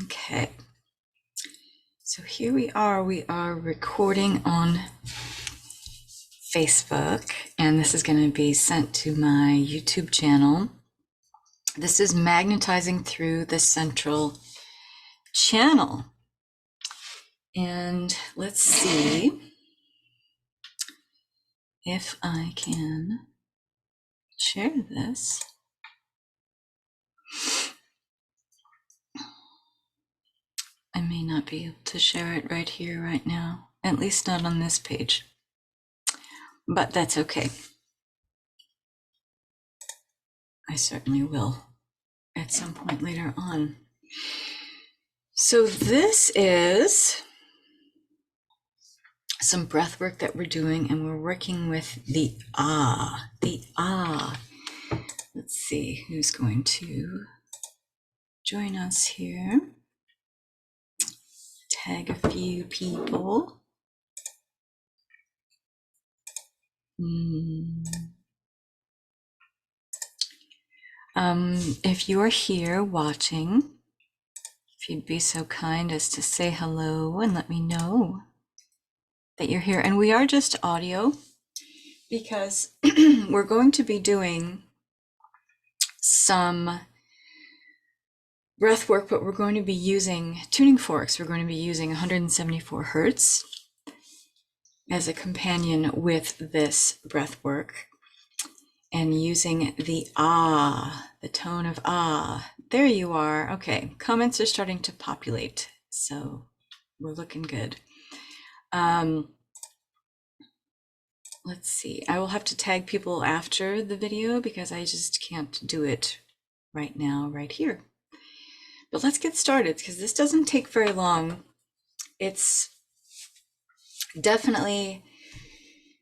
Okay, so here we are recording on Facebook, and this is going to be sent to my YouTube channel. This is magnetizing through the central channel. And let's see if I can share this. I may not be able to share it right here, right now, at least not on this page, but that's okay. I certainly will at some point later on. So this is some breath work that we're doing, and we're working with the ah. Let's see who's going to join us here. Tag a few people. If you're here watching, if you'd be so kind as to say hello and let me know that you're here. And we are just audio because we're going to be doing some breath work, but we're going to be using tuning forks. We're going to be using 174 hertz as a companion with this breath work, and using the ah, the tone of ah. There you are. Okay, comments are starting to populate, so we're looking good. Let's see, I will have to tag people after the video because I just can't do it right now, right here. But let's get started because this doesn't take very long. It's definitely,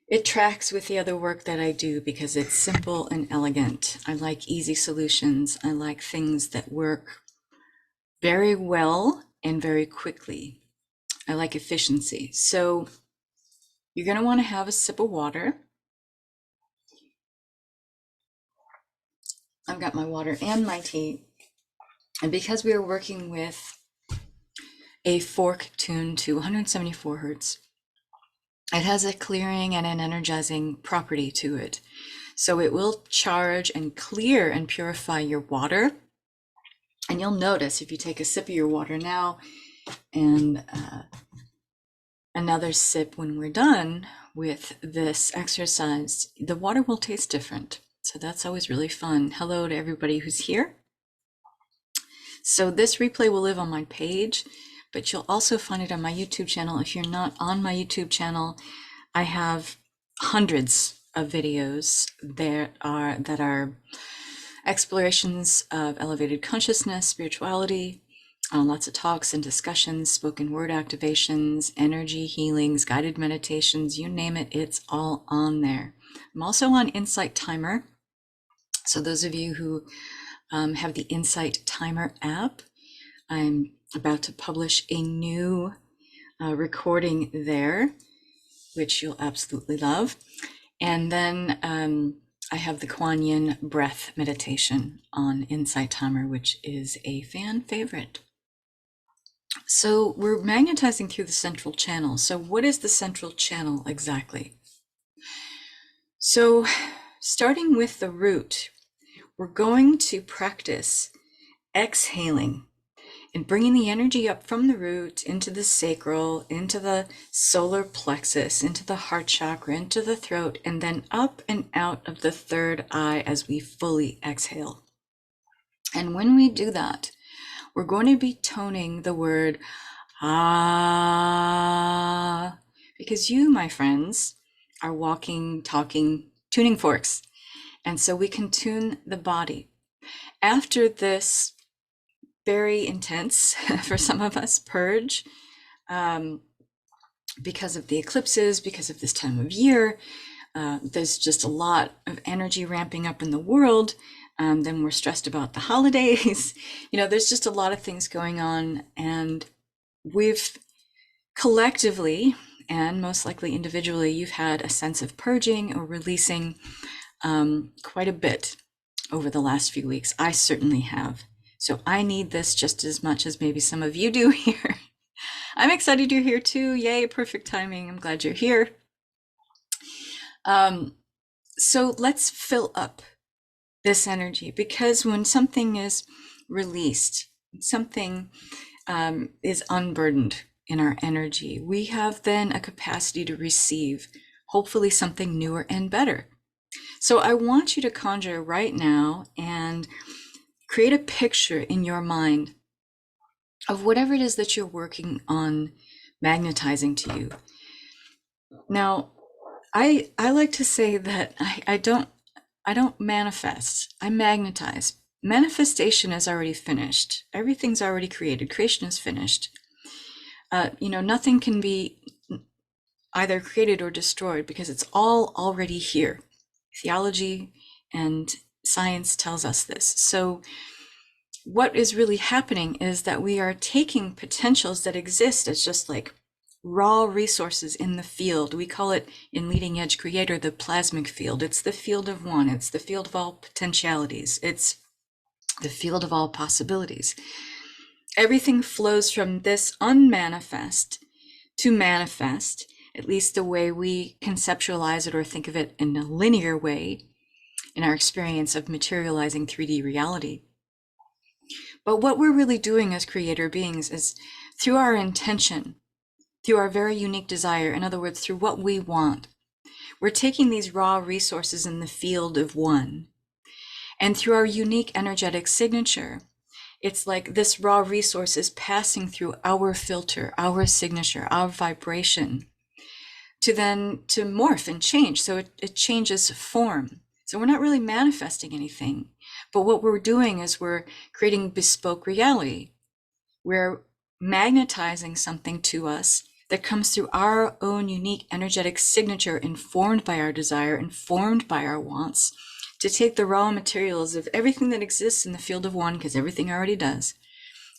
it tracks with the other work that I do because it's simple and elegant. I like easy solutions. I like things that work very well and very quickly. I like efficiency. So you're going to want to have a sip of water. I've got my water and my tea. And because we are working with a fork tuned to 174 hertz, it has a clearing and an energizing property to it. So it will charge and clear and purify your water. And you'll notice if you take a sip of your water now and another sip when we're done with this exercise, the water will taste different. So that's always really fun. Hello to everybody who's here. So this replay will live on my page, but you'll also find it on my YouTube channel. If you're not on my YouTube channel, I have hundreds of videos that are explorations of elevated consciousness, spirituality, lots of talks and discussions, spoken word activations, energy healings, guided meditations, you name it, it's all on there. I'm also on Insight Timer. So those of you who have the Insight Timer app, I'm about to publish a new recording there, which you'll absolutely love. And then I have the Kuan Yin breath meditation on Insight Timer, which is a fan favorite. So we're magnetizing through the central channel. So what is the central channel exactly? So starting with the root, we're going to practice exhaling and bringing the energy up from the root into the sacral, into the solar plexus, into the heart chakra, into the throat, and then up and out of the third eye as we fully exhale. And when we do that, we're going to be toning the word ah, because you, my friends, are walking, talking, tuning forks. And so we can tune the body. After this very intense, for some of us, purge, because of the eclipses, because of this time of year, there's just a lot of energy ramping up in the world. Then we're stressed about the holidays. There's just a lot of things going on, and we've collectively, and most likely individually, you've had a sense of purging or releasing quite a bit over the last few weeks. I certainly have. So I need this just as much as maybe some of you do here. I'm excited you're here too. Yay, perfect timing. I'm glad you're here. So let's fill up this energy, because when something is released, something is unburdened in our energy, we have then a capacity to receive hopefully something newer and better. So I want you to conjure right now and create a picture in your mind of whatever it is that you're working on magnetizing to you. Now, I like to say that I don't manifest, I magnetize. Manifestation is already finished. Everything's already created. Creation is finished. Nothing can be either created or destroyed because it's all already here. Theology and science tells us this. So what is really happening is that we are taking potentials that exist as just like raw resources in the field. We call it in Leading Edge Creator the plasmic field. It's the field of one. It's the field of all potentialities. It's the field of all possibilities. Everything flows from this unmanifest to manifest, at least the way we conceptualize it or think of it in a linear way in our experience of materializing 3D reality. But what we're really doing as creator beings is through our intention, through our very unique desire, in other words, through what we want, we're taking these raw resources in the field of one. And through our unique energetic signature, it's like this raw resource is passing through our filter, our signature, our vibration, to morph and change. So it changes form. So we're not really manifesting anything, but what we're doing is we're creating bespoke reality. We're magnetizing something to us that comes through our own unique energetic signature, informed by our desire, informed by our wants, to take the raw materials of everything that exists in the field of one, because everything already does,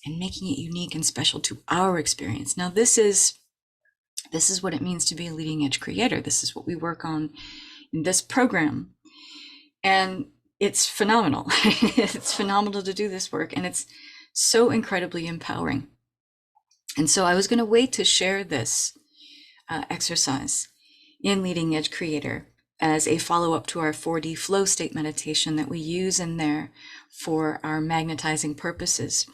and making it unique and special to our experience. Now, this is what it means to be a leading edge creator. This is what we work on in this program. And it's phenomenal. It's phenomenal to do this work, and it's so incredibly empowering. And so I was going to wait to share this exercise in Leading Edge Creator as a follow-up to our 4D flow state meditation that we use in there for our magnetizing purposes.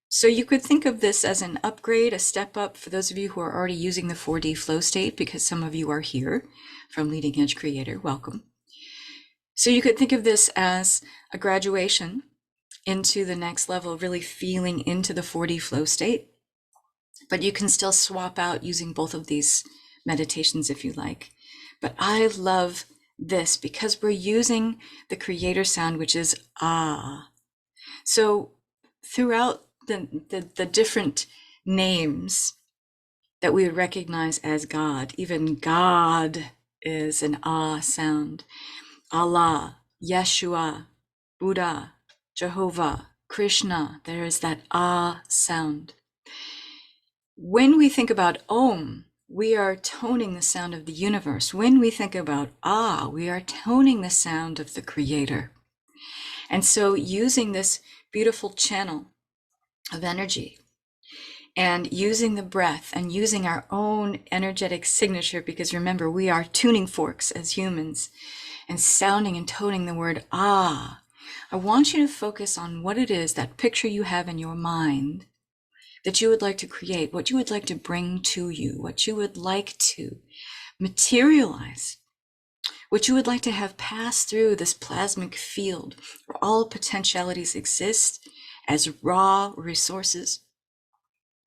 So you could think of this as an upgrade, a step up for those of you who are already using the 4D flow state, because some of you are here from Leading Edge Creator. Welcome. So you could think of this as a graduation into the next level, really feeling into the 4D flow state. But you can still swap out using both of these meditations if you like. But I love this because we're using the creator sound, which is ah. So throughout the different names that we would recognize as God, even God is an ah sound. Allah, Yeshua, Buddha, Jehovah, Krishna, there is that ah sound. When we think about Om, we are toning the sound of the universe. When we think about ah, we are toning the sound of the creator. And so using this beautiful channel of energy and using the breath and using our own energetic signature, because remember, we are tuning forks as humans, and sounding and toning the word ah, I want you to focus on what it is, that picture you have in your mind that you would like to create, what you would like to bring to you, what you would like to materialize, what you would like to have pass through this plasmic field where all potentialities exist as raw resources.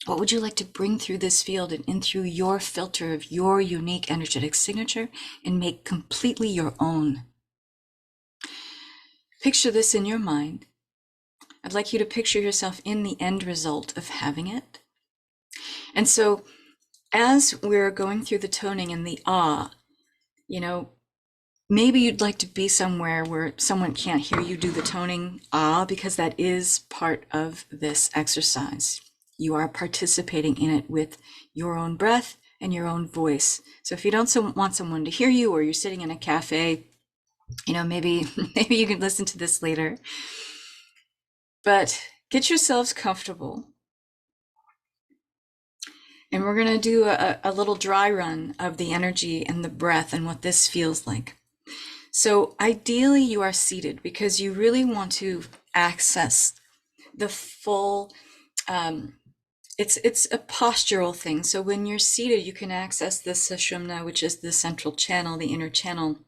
What would you like to bring through this field and in through your filter of your unique energetic signature and make completely your own? Picture this in your mind. I'd like you to picture yourself in the end result of having it. And so as we're going through the toning and the ah, maybe you'd like to be somewhere where someone can't hear you do the toning ah, because that is part of this exercise. You are participating in it with your own breath and your own voice. So if you don't want someone to hear you, or you're sitting in a cafe, maybe you can listen to this later. But Get yourselves comfortable. And we're going to do a little dry run of the energy and the breath and what this feels like. So ideally you are seated because you really want to access the full, it's a postural thing. So when you're seated, you can access the sushumna, which is the central channel, the inner channel,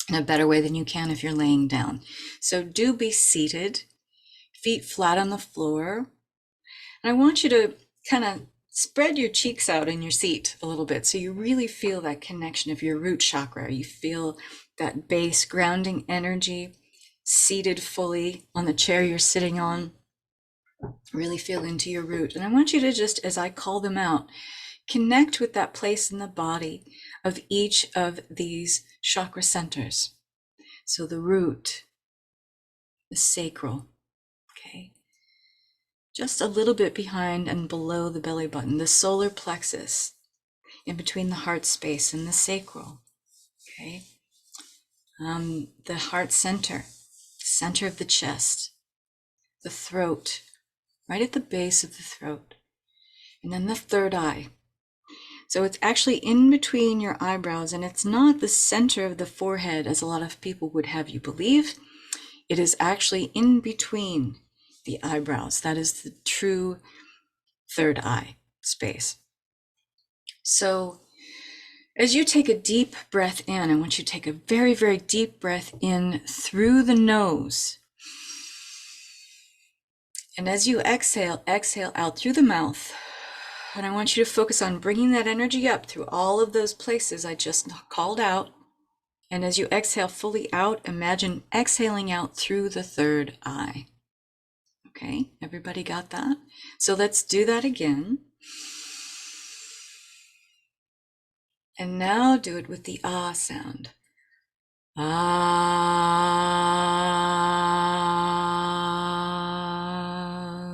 in a better way than you can if you're laying down. So do be seated, feet flat on the floor. And I want you to kind of spread your cheeks out in your seat a little bit so you really feel that connection of your root chakra. You feel that base grounding energy, seated fully on the chair you're sitting on. Really feel into your root. And I want you to just, as I call them out, connect with that place in the body of each of these chakra centers. So the root, the sacral, okay? Just a little bit behind and below the belly button, the solar plexus, in between the heart space and the sacral, okay? The heart center, center of the chest, the throat, right at the base of the throat, and then the third eye. So it's actually in between your eyebrows, and it's not the center of the forehead as a lot of people would have you believe. It is actually in between the eyebrows. That is the true third eye space. So as you take a deep breath in, I want you to take a very, very deep breath in through the nose. And as you exhale, exhale out through the mouth. And I want you to focus on bringing that energy up through all of those places I just called out. And as you exhale fully out, imagine exhaling out through the third eye. Okay, everybody got that? So let's do that again. And now do it with the ah sound. Ah,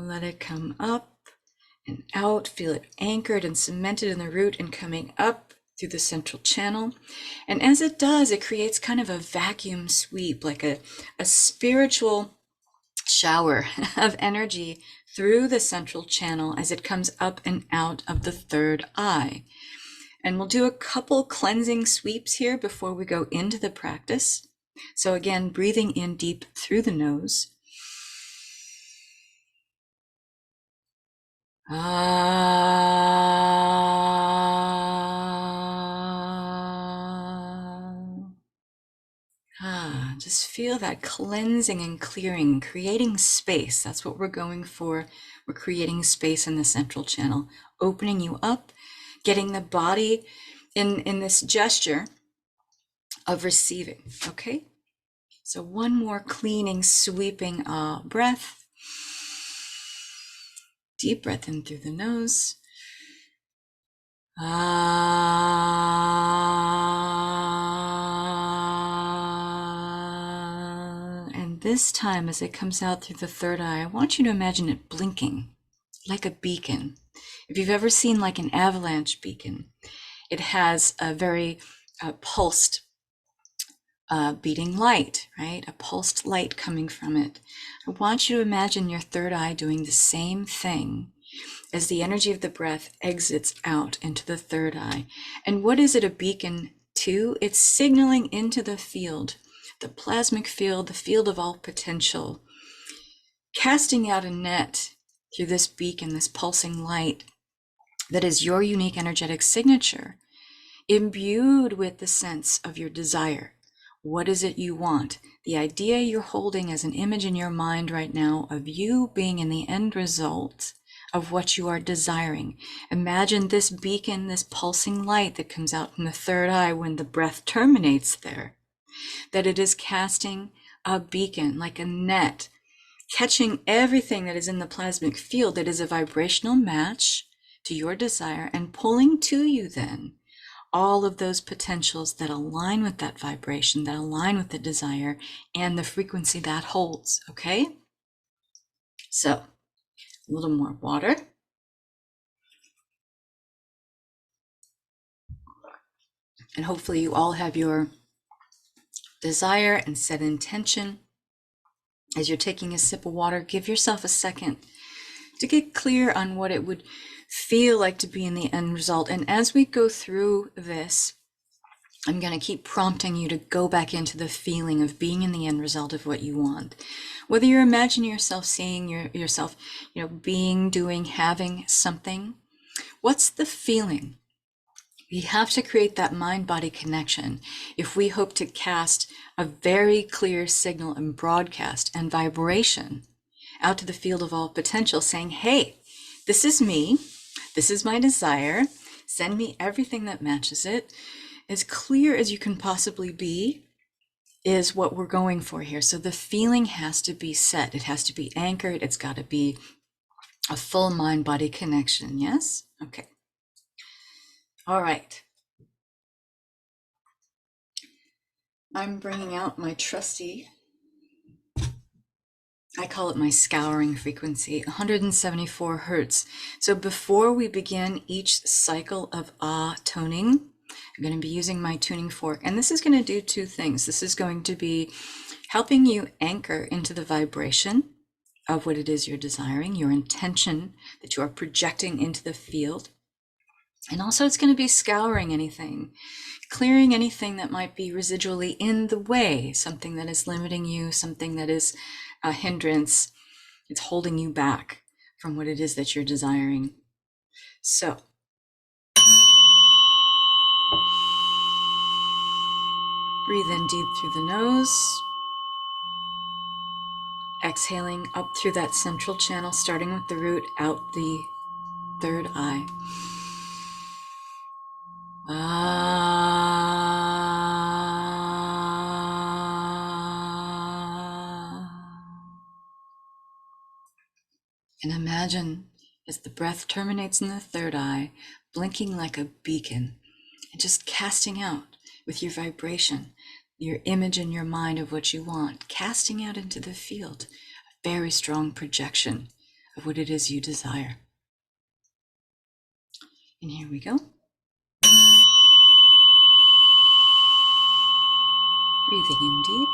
let it come up and out. Feel it anchored and cemented in the root and coming up through the central channel. And as it does, it creates kind of a vacuum sweep, like a spiritual shower of energy through the central channel as it comes up and out of the third eye. And we'll do a couple cleansing sweeps here before we go into the practice. So again, breathing in deep through the nose. Just feel that cleansing and clearing, creating space. That's what we're going for. We're creating space in the central channel, opening you up, getting the body in this gesture of receiving, okay? So one more cleaning, sweeping breath. Deep breath in through the nose. And this time, as it comes out through the third eye, I want you to imagine it blinking like a beacon. If you've ever seen like an avalanche beacon, it has a very pulsed beating light, right? A pulsed light coming from it. I want you to imagine your third eye doing the same thing as the energy of the breath exits out into the third eye. And what is it a beacon to? It's signaling into the field, the plasmic field, the field of all potential, casting out a net through this beacon, this pulsing light that is your unique energetic signature, imbued with the sense of your desire. What is it you want? The idea you're holding as an image in your mind right now of you being in the end result of what you are desiring. Imagine this beacon, this pulsing light that comes out from the third eye when the breath terminates there, that it is casting a beacon like a net, catching everything that is in the plasmic field that is a vibrational match to your desire and pulling to you then all of those potentials that align with that vibration, that align with the desire and the frequency that holds, okay? So, a little more water. And hopefully you all have your desire and set intention As you're taking a sip of water, give yourself a second to get clear on what it would feel like to be in the end result. And as we go through this, I'm going to keep prompting you to go back into the feeling of being in the end result of what you want. Whether you're imagining yourself, seeing yourself, being, doing, having something, what's the feeling? We have to create that mind-body connection if we hope to cast a very clear signal and broadcast and vibration out to the field of all potential, saying, hey, this is me, this is my desire, send me everything that matches it. As clear as you can possibly be is what we're going for here. So the feeling has to be set, it has to be anchored, it's got to be a full mind-body connection, yes? Okay. All right. I'm bringing out my trusty, I call it my scouring frequency, 174 hertz. So before we begin each cycle of toning, I'm going to be using my tuning fork, and this is going to do two things. This is going to be helping you anchor into the vibration of what it is you're desiring, your intention that you are projecting into the field. And also it's going to be scouring anything, clearing anything that might be residually in the way, something that is limiting you, something that is a hindrance. It's holding you back from what it is that you're desiring. So breathe in deep through the nose, exhaling up through that central channel, starting with the root, out the third eye. And imagine as the breath terminates in the third eye, blinking like a beacon and just casting out with your vibration, your image in your mind of what you want, casting out into the field, a very strong projection of what it is you desire. And here we go. Breathing in deep.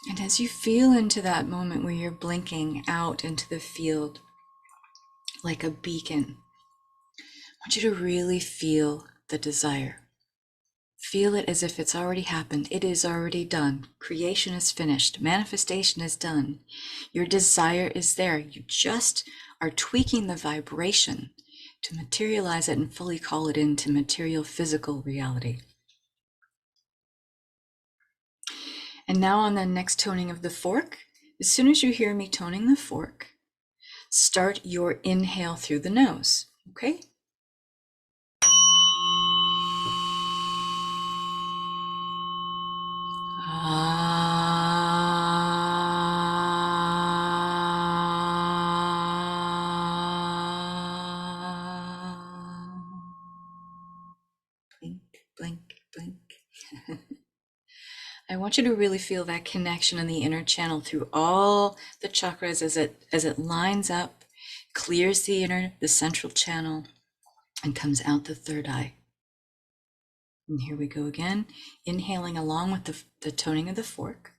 And as you feel into that moment where you're blinking out into the field like a beacon, I want you to really feel the desire. Feel it as if it's already happened. It is already done. Creation is finished. Manifestation is done. Your desire is there. You just are tweaking the vibration to materialize it and fully call it into material physical reality. And now on the next toning of the fork, as soon as you hear me toning the fork, start your inhale through the nose, okay? Blink, blink, blink. I want you to really feel that connection in the inner channel through all the chakras as it lines up, clears the central channel, and comes out the third eye. And here we go again, inhaling along with the toning of the fork.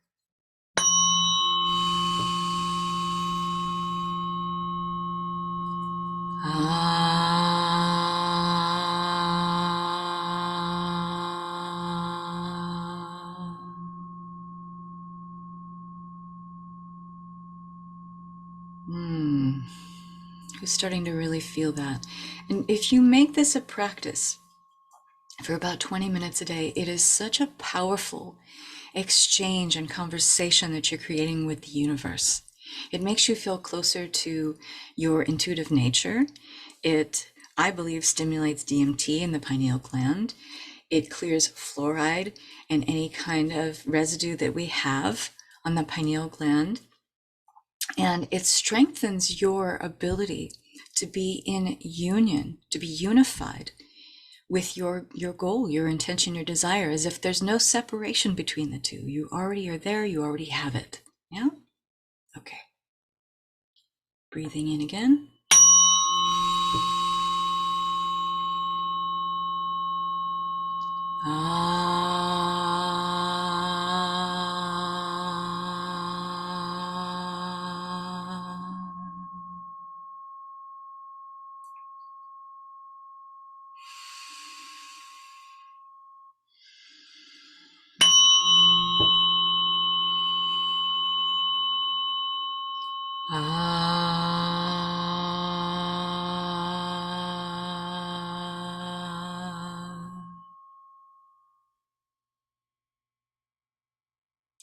Who's starting to really feel that? And if you make this a practice for about 20 minutes a day, it is such a powerful exchange and conversation that you're creating with the universe. It makes you feel closer to your intuitive nature. It, I believe, stimulates DMT in the pineal gland. It clears fluoride and any kind of residue that we have on the pineal gland. And it strengthens your ability to be in union, to be unified with your goal, your intention, your desire, as if there's no separation between the two. You already are there, you already have it. Yeah? Okay. Breathing in again.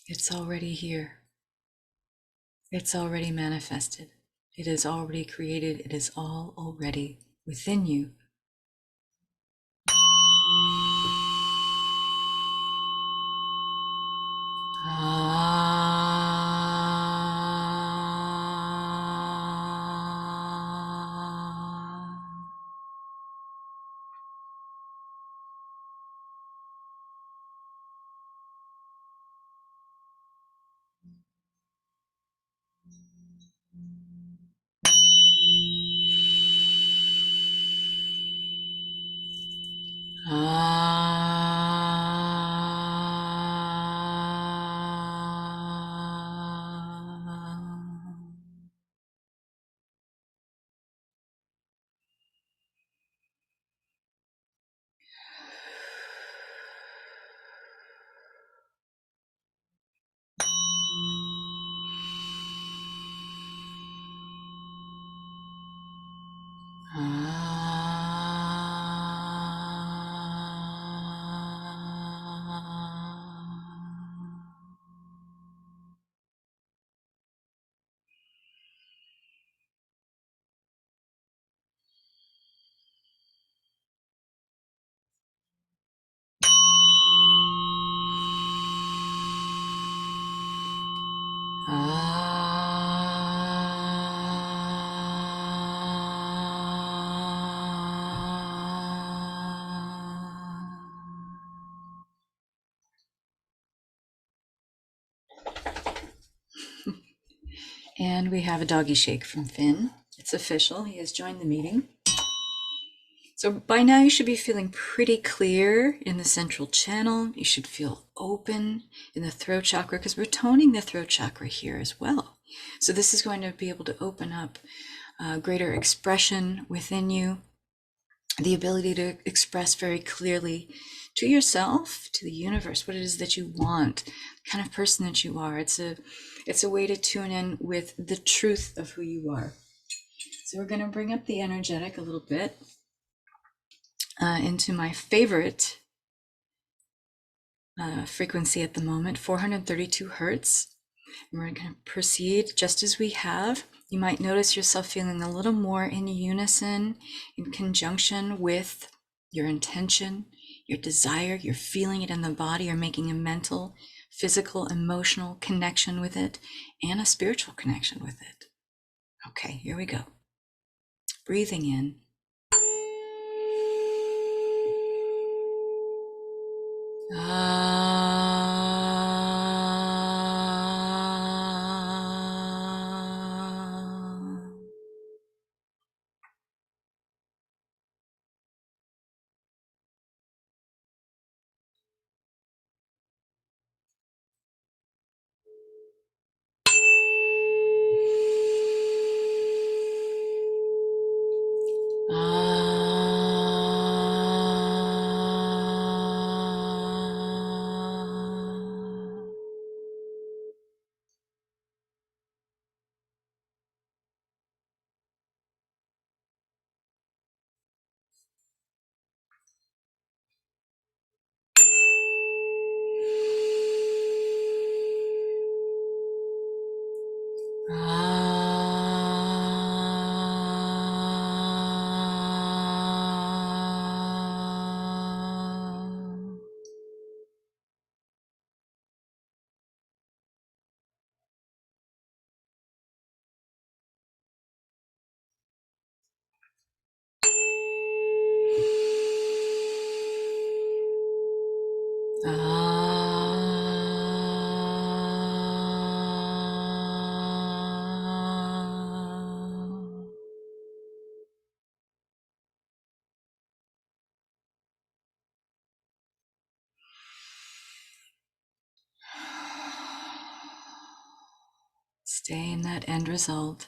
It's already here. It's already manifested. It is already created. It is all already within you. And we have a doggy shake from Finn. It's official. He has joined the meeting. So by now you should be feeling pretty clear in the central channel. You should feel open in the throat chakra because we're toning the throat chakra here as well. So this is going to be able to open up greater expression within you, the ability to express very clearly to yourself, to the universe, what it is that you want, the kind of person that you are. It's a way to tune in with the truth of who you are. So we're going to bring up the energetic a little bit into my favorite frequency at the moment, 432 hertz. And we're going to proceed just as we have. You might notice yourself feeling a little more in unison, in conjunction with your intention, your desire. You're feeling it in the body. You're making a mental, physical, emotional connection with it, and a spiritual connection with it. Okay, here we go. Breathing in. Stay in that end result.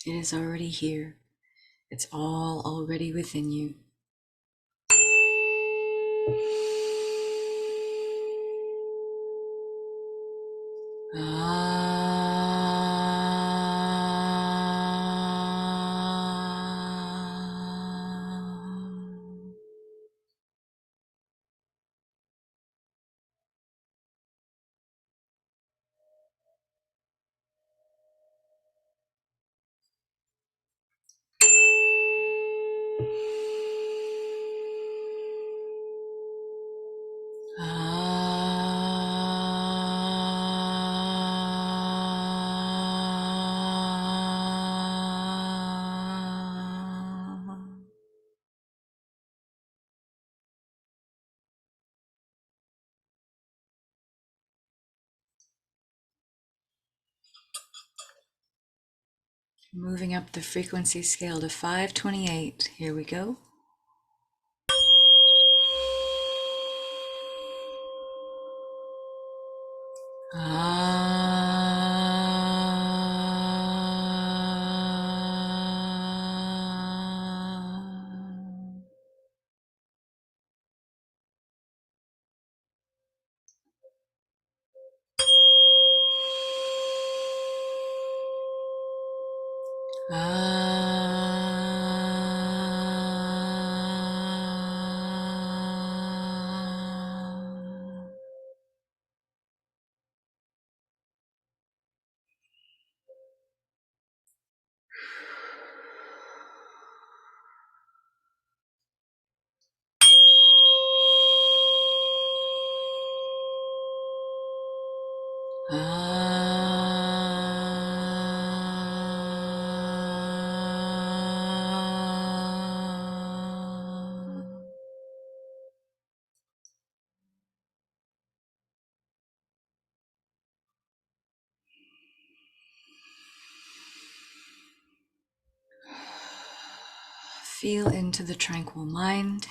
It is already here. It's all already within you. Moving up the frequency scale to 528. Here we go. Feel into the tranquil mind,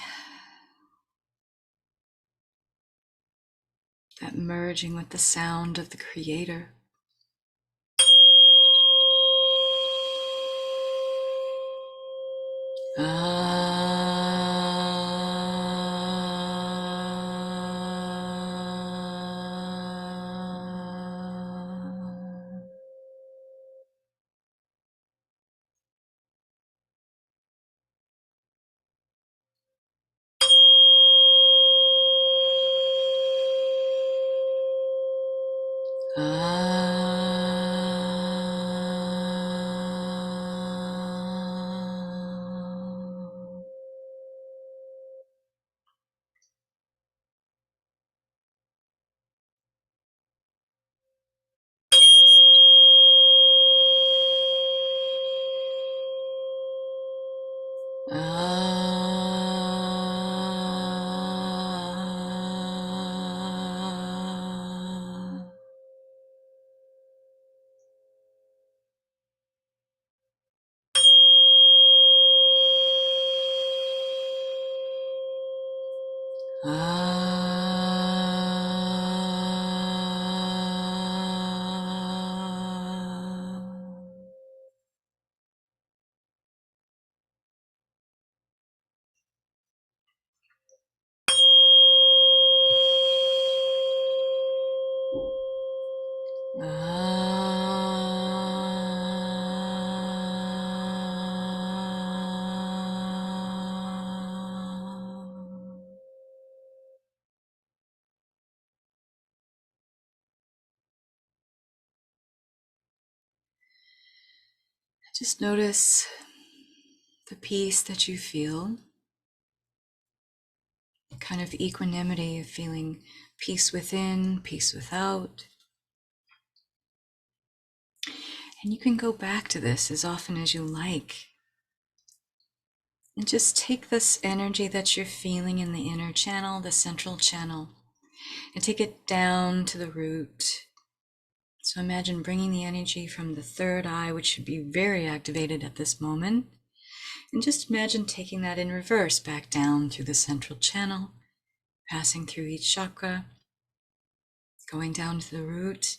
that merging with the sound of the Creator. Just notice the peace that you feel, kind of equanimity of feeling peace within, peace without. And you can go back to this as often as you like. And just take this energy that you're feeling in the inner channel, the central channel, and take it down to the root. So imagine bringing the energy from the third eye, which should be very activated at this moment. And just imagine taking that in reverse back down through the central channel, passing through each chakra, going down to the root,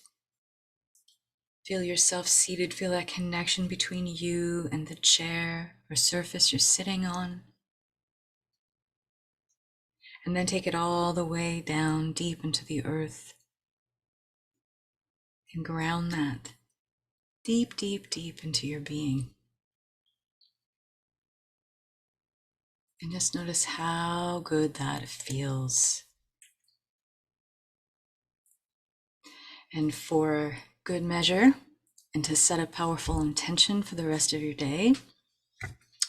Feel yourself seated. Feel that connection between you and the chair or surface you're sitting on. And then take it all the way down deep into the earth and ground that deep, deep, deep into your being. And just notice how good that feels. And for good measure, and to set a powerful intention for the rest of your day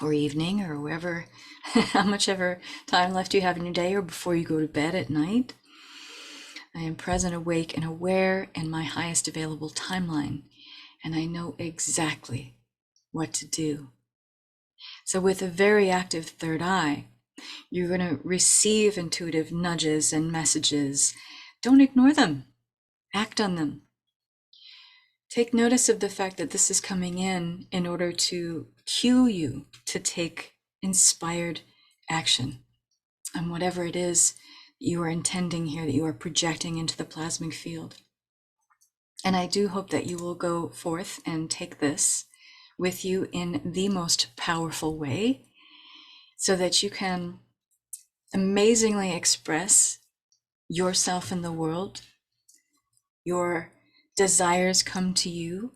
or evening or wherever, how much ever time left you have in your day or before you go to bed at night, I am present, awake, and aware in my highest available timeline, and I know exactly what to do. So with a very active third eye, you're going to receive intuitive nudges and messages. Don't ignore them. Act on them. Take notice of the fact that this is coming in order to cue you to take inspired action on whatever it is you are intending here, that you are projecting into the plasmic field. And I do hope that you will go forth and take this with you in the most powerful way so that you can amazingly express yourself in the world. Your desires come to you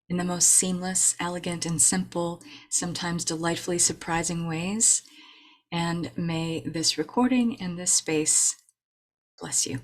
in the most seamless, elegant, and simple, sometimes delightfully surprising ways. And may this recording and this space bless you.